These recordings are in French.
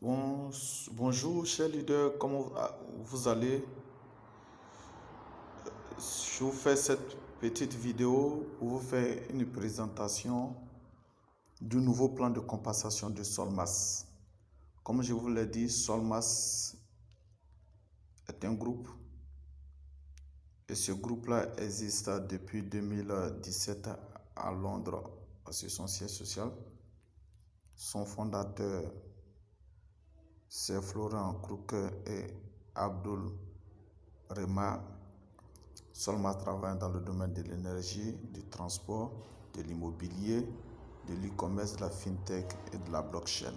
Bonjour, chers leaders, comment vous allez? Je vous fais cette petite vidéo pour vous faire une présentation du nouveau plan de compensation de Solmas. Comme je vous l'ai dit, Solmas est un groupe et ce groupe-là existe depuis 2017 à Londres, c'est son siège social. Son fondateur, c'est Florent Crooker et Abdul Rema. Solmas travaille dans le domaine de l'énergie, du transport, de l'immobilier, de l'e-commerce, de la fintech et de la blockchain.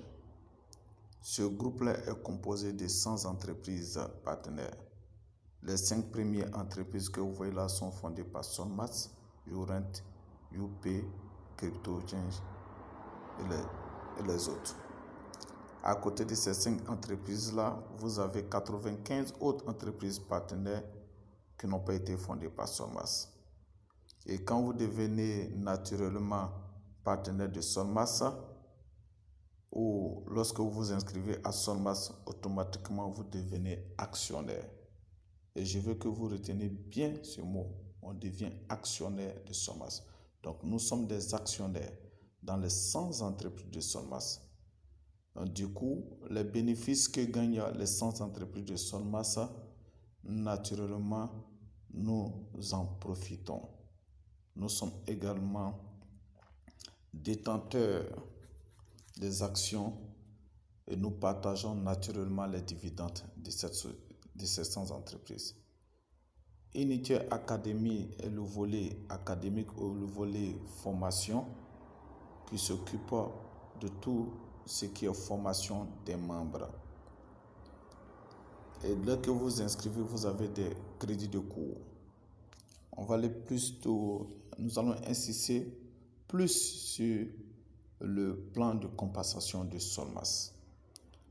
Ce groupe-là est composé de 100 entreprises partenaires. Les 5 premières entreprises que vous voyez là sont fondées par Solmas, YouRent, YouPay, CryptoChange et les autres. À côté de ces 5 entreprises-là, vous avez 95 autres entreprises partenaires qui n'ont pas été fondées par Solmas. Et quand vous devenez naturellement partenaire de Solmas, ou lorsque vous vous inscrivez à Solmas, automatiquement vous devenez actionnaire. Et je veux que vous reteniez bien ce mot. On devient actionnaire de Solmas. Donc nous sommes des actionnaires dans les 100 entreprises de Solmas. Donc, du coup, les bénéfices que gagnent les 100 entreprises de Solmas, naturellement, nous en profitons. Nous sommes également détenteurs des actions et nous partageons naturellement les dividendes de ces 100 entreprises. Unity Academy est le volet académique ou le volet formation qui s'occupe de tout ce qui est formation des membres. Et dès que vous vous inscrivez, vous avez des crédits de cours. Nous allons insister plus sur le plan de compensation de Solmas.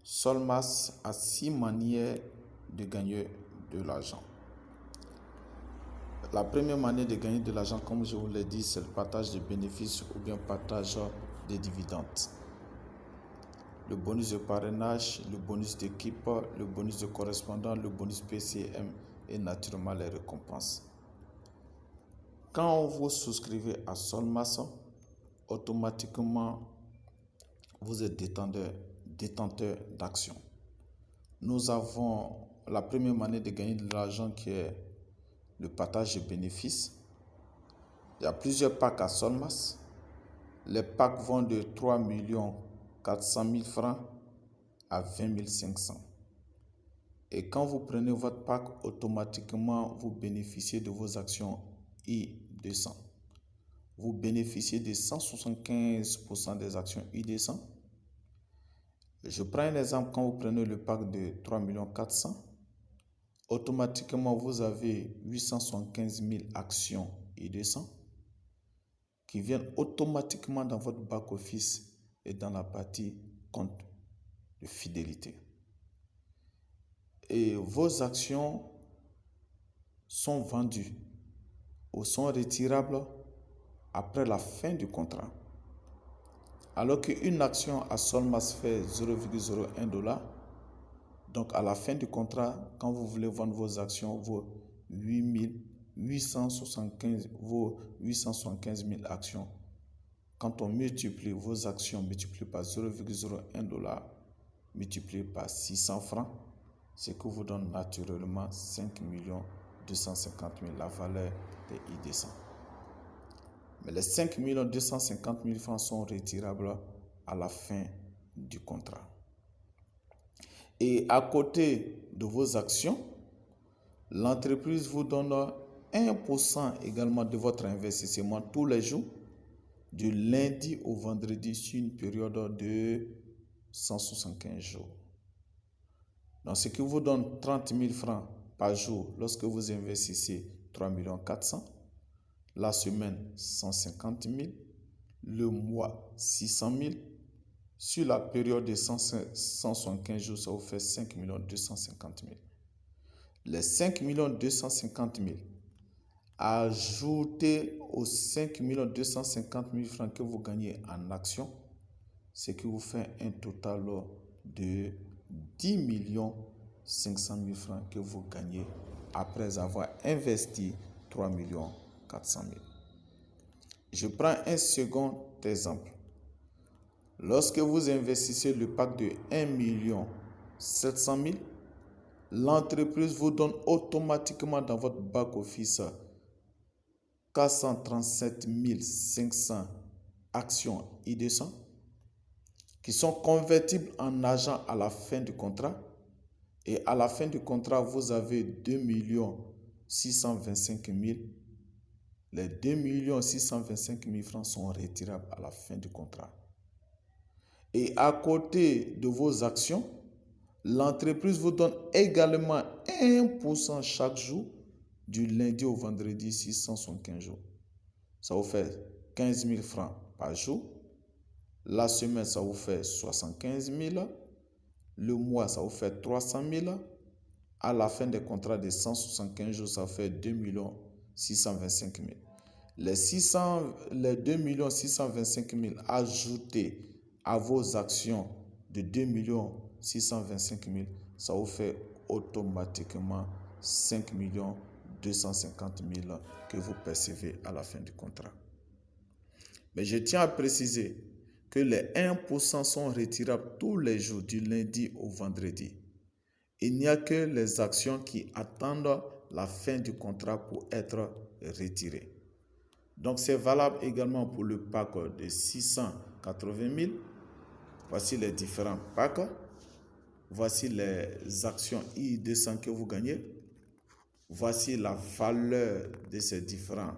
Solmas a 6 manières de gagner de l'argent. La première manière de gagner de l'argent, comme je vous l'ai dit, c'est le partage de bénéfices ou bien partage des dividendes. Le bonus de parrainage, le bonus d'équipe, le bonus de correspondant, le bonus PCM et naturellement les récompenses. Quand vous souscrivez à Solmas, automatiquement, vous êtes détenteur d'actions. Nous avons la première manière de gagner de l'argent qui est le partage de bénéfices. Il y a plusieurs packs à Solmas. Les packs vont de 3 400 000 francs à 20 500. Et quand vous prenez votre pack, automatiquement, vous bénéficiez de vos actions I200. Vous bénéficiez de 175% des actions I200. Je prends un exemple, quand vous prenez le pack de 3 400 000, automatiquement vous avez 875 000 actions I200 qui viennent automatiquement dans votre back-office et dans la partie compte de fidélité. Et vos actions sont vendues ou sont retirables après la fin du contrat. Alors qu'une action à Solmas fait 0,01 $, donc à la fin du contrat, quand vous voulez vendre vos actions, vos 875 000 actions, quand on multiplie vos actions multipliées par 0,01 $, multiplié par 600 francs, ce qui vous donne naturellement 5 250 000, la valeur des I200. Mais les 5 250 000 francs sont retirables à la fin du contrat. Et à côté de vos actions, l'entreprise vous donne 1% également de votre investissement tous les jours, du lundi au vendredi sur une période de 175 jours. Donc, ce qui vous donne 30 000 francs par jour lorsque vous investissez 3 400 000, la semaine 150 000, le mois 600 000, sur la période de 175 jours, ça vous fait 5 250 000. Les 5 250 000 ajoutés aux 5 250 000 francs que vous gagnez en actions, ce qui vous fait un total de 10 500 000 francs que vous gagnez après avoir investi 3 400 000. Je prends un second exemple. Lorsque vous investissez le pack de 1 700 000, l'entreprise vous donne automatiquement dans votre back-office 437 500 actions I200 qui sont convertibles en argent à la fin du contrat. Et à la fin du contrat, vous avez 2 625 000. Les 2 625 000 francs sont retirables à la fin du contrat. Et à côté de vos actions, l'entreprise vous donne également 1% chaque jour, du lundi au vendredi, 675 jours. Ça vous fait 15 000 francs par jour. La semaine, ça vous fait 75 000. Le mois, ça vous fait 300 000. À la fin des contrats de 175 jours, ça fait 2 625 000. Les 2 625 000 ajoutés à vos actions de 2 625 000, ça vous fait automatiquement 5 250 000 que vous percevez à la fin du contrat. Mais je tiens à préciser que les 1% sont retirables tous les jours du lundi au vendredi. Il n'y a que les actions qui attendent la fin du contrat pour être retirées. Donc c'est valable également pour le pack de 680 000. Voici les différents packs. Voici les actions I200 que vous gagnez. Voici la valeur de ces différents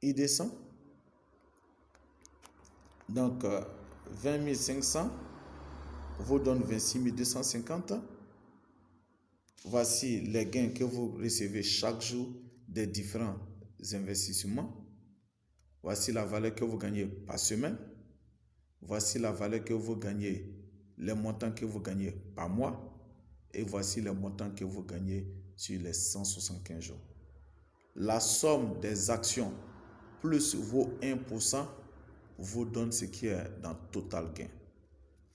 I200. Donc 20 500 vous donne 26 250. Voici les gains que vous recevez chaque jour des différents investissements. Voici la valeur que vous gagnez par semaine. Voici la valeur que vous gagnez, les montants que vous gagnez par mois. Et voici les montants que vous gagnez sur les 175 jours. La somme des actions plus vos 1% vous donne ce qui est dans total gain.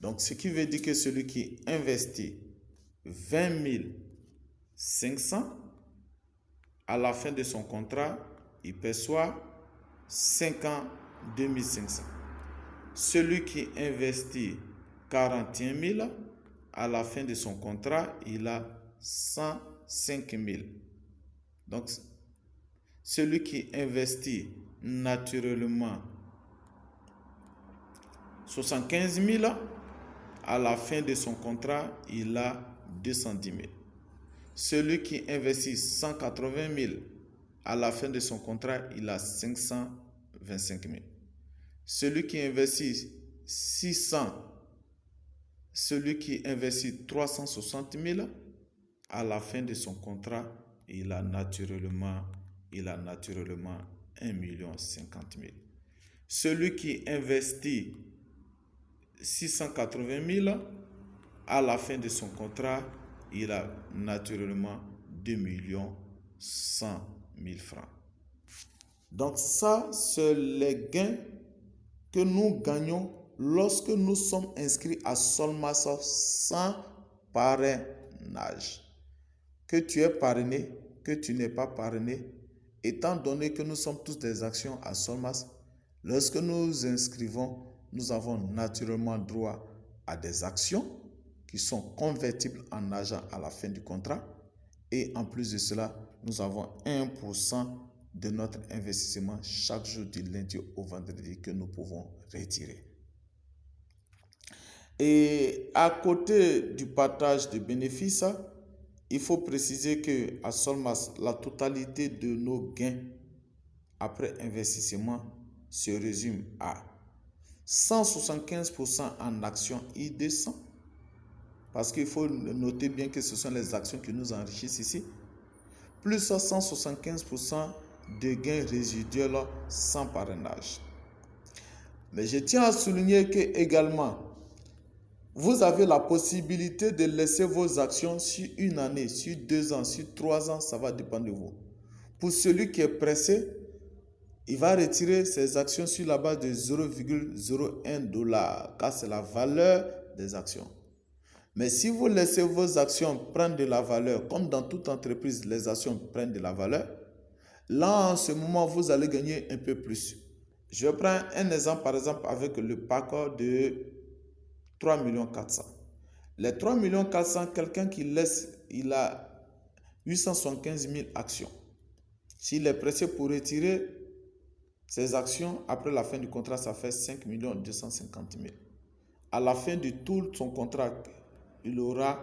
Donc, ce qui veut dire que celui qui investit 20 500, à la fin de son contrat, il perçoit 52 500. Celui qui investit 41 000, à la fin de son contrat, il a 105 000. Donc, celui qui investit naturellement 75 000, à la fin de son contrat, il a 210 000. Celui qui investit 180 000, à la fin de son contrat, il a 525 000. Celui qui investit 600, celui qui investit 360 000, à la fin de son contrat, il a naturellement 1 50 000. Celui qui investit 680 000, à la fin de son contrat, il a naturellement 2 100 000 francs. Donc ça, c'est les gains que nous gagnons lorsque nous sommes inscrits à Solmas sans parrainage. Que tu es parrainé, que tu n'es pas parrainé, étant donné que nous sommes tous des actions à Solmas, lorsque nous nous inscrivons, nous avons naturellement droit à des actions qui sont convertibles en argent à la fin du contrat. Et en plus de cela, nous avons 1% de notre investissement chaque jour du lundi au vendredi que nous pouvons retirer. Et à côté du partage de bénéfices, il faut préciser qu'à Solmas, la totalité de nos gains après investissement se résume à 175% en actions I200, parce qu'il faut noter bien que ce sont les actions qui nous enrichissent ici, plus 175% de gains résiduels sans parrainage. Mais je tiens à souligner que également, vous avez la possibilité de laisser vos actions sur une année, sur 2 ans, sur 3 ans, ça va dépendre de vous. Pour celui qui est pressé, il va retirer ses actions sur la base de 0,01 $, car c'est la valeur des actions. Mais si vous laissez vos actions prendre de la valeur, comme dans toute entreprise, les actions prennent de la valeur, là, en ce moment, vous allez gagner un peu plus. Je prends un exemple, par exemple, avec le pack de 3 400 000. Les 3 400 000, quelqu'un qui laisse, il a 875 000 actions. S'il est pressé pour retirer ses actions, après la fin du contrat, ça fait 5 250 000. À la fin de tout son contrat, il aura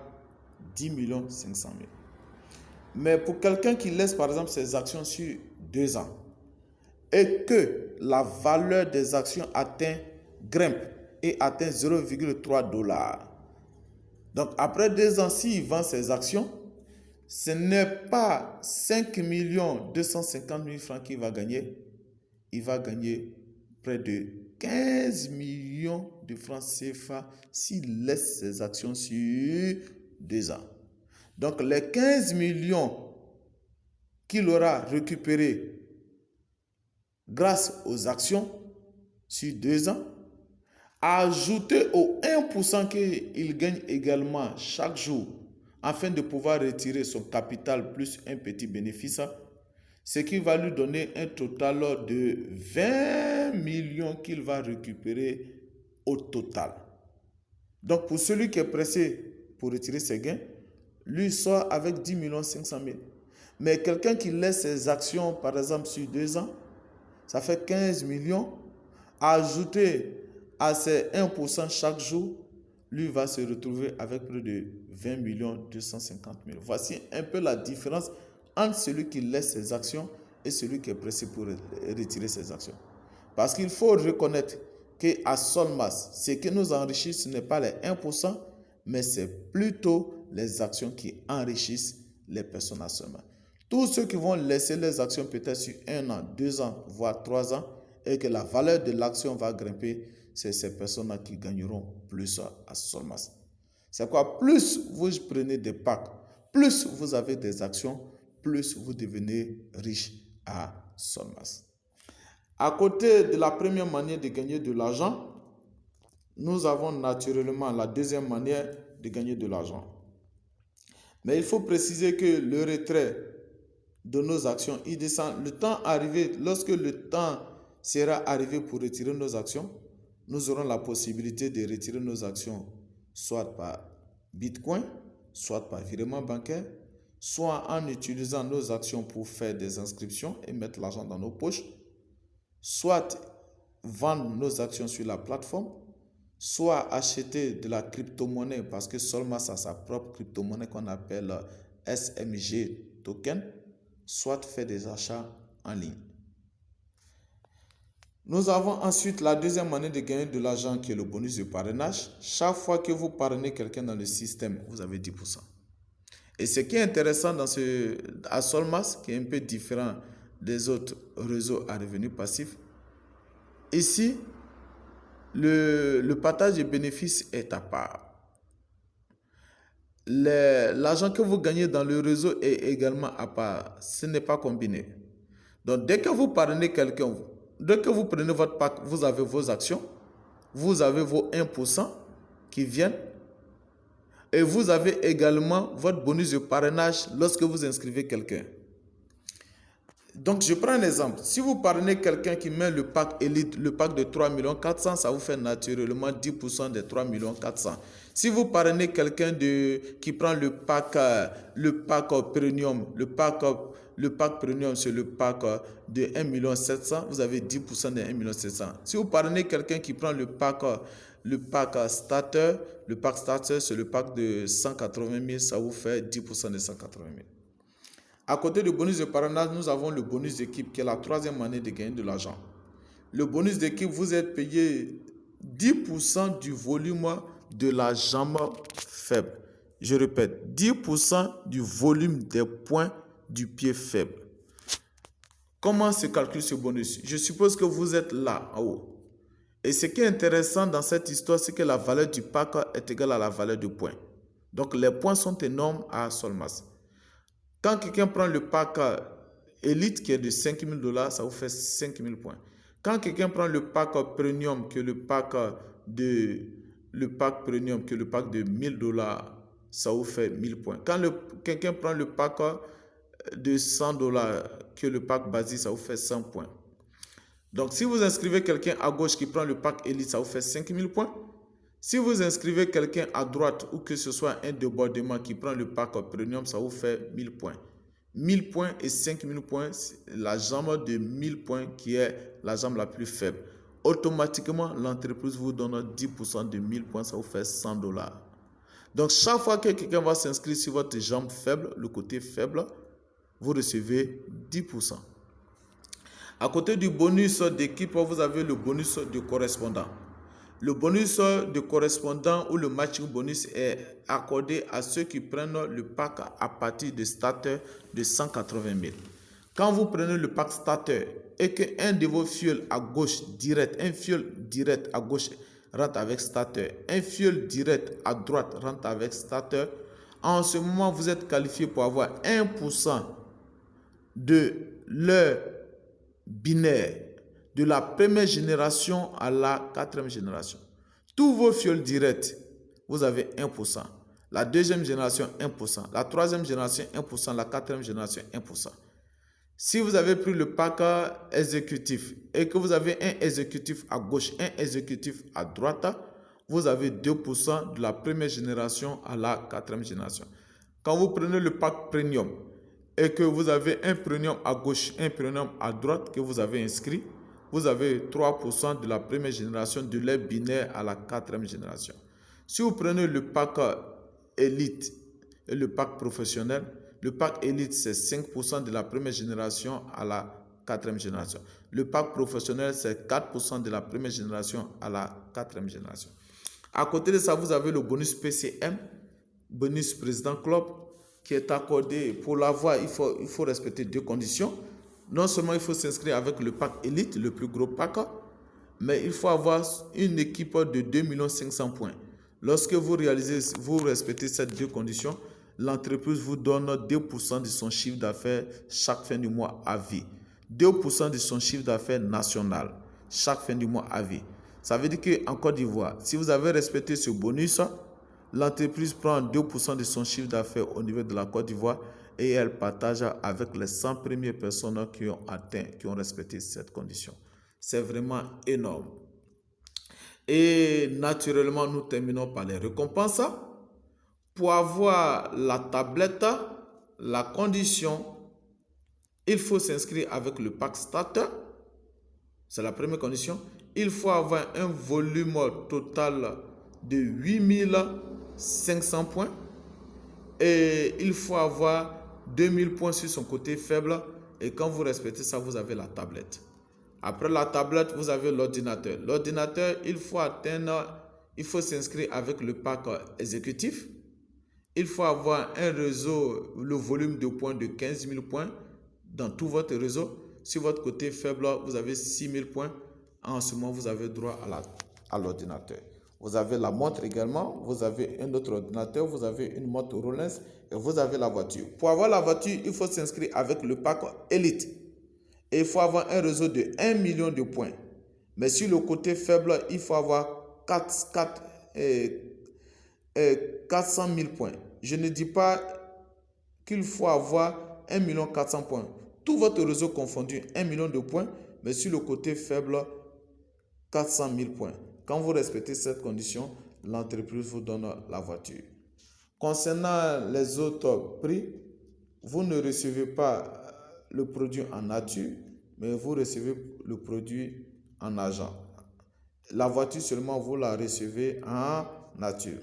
10 500 000. Mais pour quelqu'un qui laisse par exemple ses actions sur 2 ans et que la valeur des actions grimpe et atteint 0,3 $. Donc après 2 ans, s'il vend ses actions, ce n'est pas 5 250 000 francs qu'il va gagner. Il va gagner près de 15 millions de francs CFA s'il laisse ses actions sur 2 ans. Donc les 15 millions qu'il aura récupérés grâce aux actions sur 2 ans, ajouté au 1% qu'il gagne également chaque jour afin de pouvoir retirer son capital plus un petit bénéfice, ce qui va lui donner un total de 20 millions qu'il va récupérer au total. Donc pour celui qui est pressé pour retirer ses gains, lui sort avec 10 500 000. Mais quelqu'un qui laisse ses actions, par exemple, sur 2 ans, ça fait 15 millions. Ajouté à ces 1% chaque jour, lui va se retrouver avec plus de 20 250 000. Voici un peu la différence entre celui qui laisse ses actions et celui qui est pressé pour retirer ses actions. Parce qu'il faut reconnaître qu'à Solmas, ce qui nous enrichit, ce n'est pas les 1%, mais c'est plutôt les actions qui enrichissent les personnes à Solmas. Tous ceux qui vont laisser les actions peut-être sur 1 an, 2 ans, voire 3 ans, et que la valeur de l'action va grimper, c'est ces personnes-là qui gagneront plus à Solmas. C'est quoi? Plus vous prenez des packs, plus vous avez des actions, plus vous devenez riche à Solmas. À côté de la première manière de gagner de l'argent, nous avons naturellement la deuxième manière de gagner de l'argent. Mais il faut préciser que le retrait de nos actions, il descend. Le temps arrivé, lorsque le temps sera arrivé pour retirer nos actions, nous aurons la possibilité de retirer nos actions soit par Bitcoin, soit par virement bancaire, soit en utilisant nos actions pour faire des inscriptions et mettre l'argent dans nos poches, soit vendre nos actions sur la plateforme, soit acheter de la crypto-monnaie parce que Solmas a sa propre crypto-monnaie qu'on appelle SMG token, soit faire des achats en ligne. Nous avons ensuite la deuxième manière de gagner de l'argent qui est le bonus de parrainage. Chaque fois que vous parrainez quelqu'un dans le système, vous avez 10%. Et ce qui est intéressant à Solmas, qui est un peu différent des autres réseaux à revenus passifs, ici, le partage des bénéfices est à part. L'argent que vous gagnez dans le réseau est également à part. Ce n'est pas combiné. Donc, dès que vous parrainez quelqu'un, dès que vous prenez votre pack, vous avez vos actions, vous avez vos 1% qui viennent et vous avez également votre bonus de parrainage lorsque vous inscrivez quelqu'un. Donc, je prends un exemple. Si vous parrainez quelqu'un qui met le pack Elite, le pack de 3 400 000, ça vous fait naturellement 10% des 3 400 000. Si vous parrainez quelqu'un qui prend le pack Premium, le pack Premium, c'est le pack de 1 700 000, vous avez 10% des 1 700 000. Si vous parrainez quelqu'un qui prend le pack Starter, c'est le pack de 180 000, ça vous fait 10% des 180 000. À côté du bonus de parrainage, nous avons le bonus d'équipe qui est la troisième manière de gagner de l'argent. Le bonus d'équipe, vous êtes payé 10% du volume de la jambe faible. Je répète, 10% du volume des points du pied faible. Comment se calcule ce bonus? Je suppose que vous êtes là, en haut. Et ce qui est intéressant dans cette histoire, c'est que la valeur du pack est égale à la valeur du point. Donc, les points sont énormes à Solmas. Quand quelqu'un prend le pack Elite qui est de 5 000 $, ça vous fait 5 000 points. Quand quelqu'un prend le pack Premium qui est le pack de le pack premium, que le pack de $1000, ça vous fait 1000 points. Quand quelqu'un prend le pack de $100, que le pack basique, ça vous fait 100 points. Donc, si vous inscrivez quelqu'un à gauche qui prend le pack Elite, ça vous fait 5000 points. Si vous inscrivez quelqu'un à droite ou que ce soit un débordement qui prend le pack premium, ça vous fait 1000 points. 1000 points et 5000 points, c'est la jambe de 1000 points qui est la jambe la plus faible. Automatiquement, l'entreprise vous donne 10% de 1000 points, ça vous fait $100. Donc, chaque fois que quelqu'un va s'inscrire sur votre jambe faible, le côté faible, vous recevez 10%. À côté du bonus d'équipe, vous avez le bonus de correspondant. Le bonus de correspondant ou le matching bonus est accordé à ceux qui prennent le pack à partir de starter de 180 000. Quand vous prenez le pack starter et qu'un de vos fuels à gauche direct, un fuel direct à gauche rentre avec starter, un fuel direct à droite rentre avec starter, en ce moment vous êtes qualifié pour avoir 1% de leur binaire de la première génération à la quatrième génération. Tous vos fuels directs, vous avez 1%. La deuxième génération, 1%. La troisième génération, 1%. La quatrième génération, 1%. Si vous avez pris le pack exécutif et que vous avez un exécutif à gauche, un exécutif à droite, vous avez 2% de la première génération à la quatrième génération. Quand vous prenez le pack premium et que vous avez un premium à gauche, un premium à droite que vous avez inscrit, vous avez 3% de la première génération de l'air binaire à la quatrième génération. Si vous prenez le pack élite et le pack professionnel, le pack élite c'est 5% de la première génération à la quatrième génération. Le pack professionnel c'est 4% de la première génération à la quatrième génération. À côté de ça, vous avez le bonus PCM, bonus président club, qui est accordé. Pour l'avoir, il faut respecter deux conditions. Non seulement il faut s'inscrire avec le pack élite, le plus gros pack, mais il faut avoir une équipe de 2 500 000 points. Lorsque vous respectez ces deux conditions, l'entreprise vous donne 2% de son chiffre d'affaires chaque fin du mois à vie. 2% de son chiffre d'affaires national chaque fin du mois à vie. Ça veut dire qu'en Côte d'Ivoire, si vous avez respecté ce bonus, l'entreprise prend 2% de son chiffre d'affaires au niveau de la Côte d'Ivoire et elle partage avec les 100 premières personnes qui ont respecté cette condition. C'est vraiment énorme. Et naturellement, nous terminons par les récompenses. Pour avoir la tablette, la condition, il faut s'inscrire avec le pack starter. C'est la première condition. Il faut avoir un volume total de 8500 points. Et il faut avoir 2000 points sur son côté faible. Et quand vous respectez ça, vous avez la tablette. Après la tablette, vous avez l'ordinateur. L'ordinateur, il faut s'inscrire avec le pack exécutif. Il faut avoir un réseau, le volume de points de 15 000 points dans tout votre réseau. Si votre côté faible, vous avez 6 000 points. En ce moment, vous avez droit à l'ordinateur. Vous avez la montre également. Vous avez un autre ordinateur. Vous avez une montre Rolex. Et vous avez la voiture. Pour avoir la voiture, il faut s'inscrire avec le pack Elite. Et il faut avoir un réseau de 1 million de points. Mais sur le côté faible, il faut avoir 400 000 points. Je ne dis pas qu'il faut avoir 1 400 000 points. Tout votre réseau confondu, 1 million de points, mais sur le côté faible, 400 000 points. Quand vous respectez cette condition, l'entreprise vous donne la voiture. Concernant les autres prix, vous ne recevez pas le produit en nature, mais vous recevez le produit en argent. La voiture seulement, vous la recevez en nature.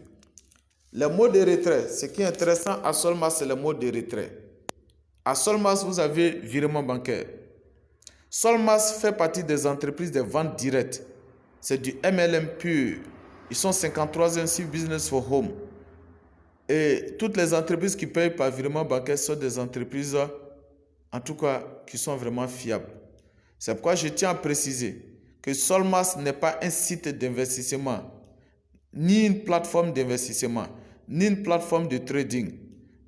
Les mots de retrait, ce qui est intéressant à Solmas, c'est les mots de retrait. À Solmas, vous avez virement bancaire. Solmas fait partie des entreprises de vente directe. C'est du MLM pur. Ils sont 53e sur Business for Home. Et toutes les entreprises qui payent par virement bancaire sont des entreprises, en tout cas, qui sont vraiment fiables. C'est pourquoi je tiens à préciser que Solmas n'est pas un site d'investissement, ni une plateforme d'investissement, ni une plateforme de trading.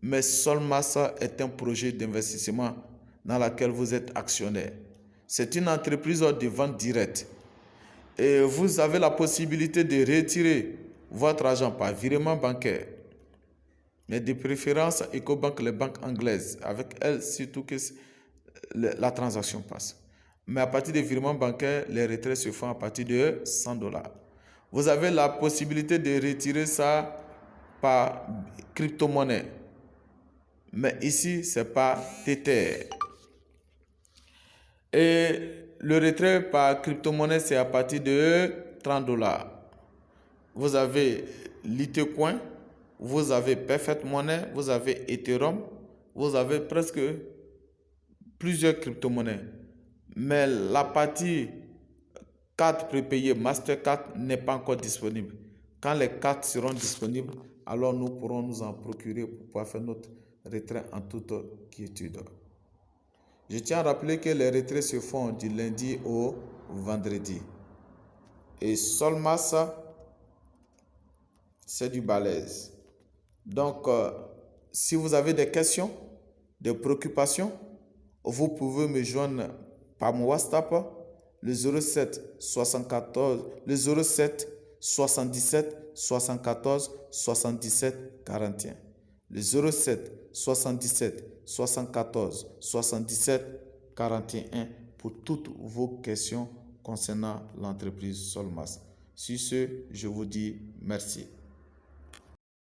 Mais Solmas est un projet d'investissement dans lequel vous êtes actionnaire. C'est une entreprise de vente directe. Et vous avez la possibilité de retirer votre argent par virement bancaire, mais de préférence Ecobank, les banques anglaises, avec elles surtout que la transaction passe. Mais à partir des virements bancaires, les retraits se font à partir de $100. Vous avez la possibilité de retirer ça par crypto-monnaie. Mais ici, ce n'est pas Tether. Et le retrait par crypto-monnaie, c'est à partir de $30. Vous avez Litecoin, vous avez Perfect Money, vous avez Ethereum, vous avez presque plusieurs crypto-monnaies. Mais la partie carte prépayée Mastercard n'est pas encore disponible. Quand les cartes seront disponibles, alors nous pourrons nous en procurer pour pouvoir faire notre retrait en toute quiétude. Je tiens à rappeler que les retraits se font du lundi au vendredi. Et Solmas, c'est du balèze. Donc, si vous avez des questions, des préoccupations, vous pouvez me joindre par mon WhatsApp, le 07 74, le 07 77 74 77 41. Le 07 77 74 77 41 pour toutes vos questions concernant l'entreprise Solmas. Sur ce, je vous dis merci.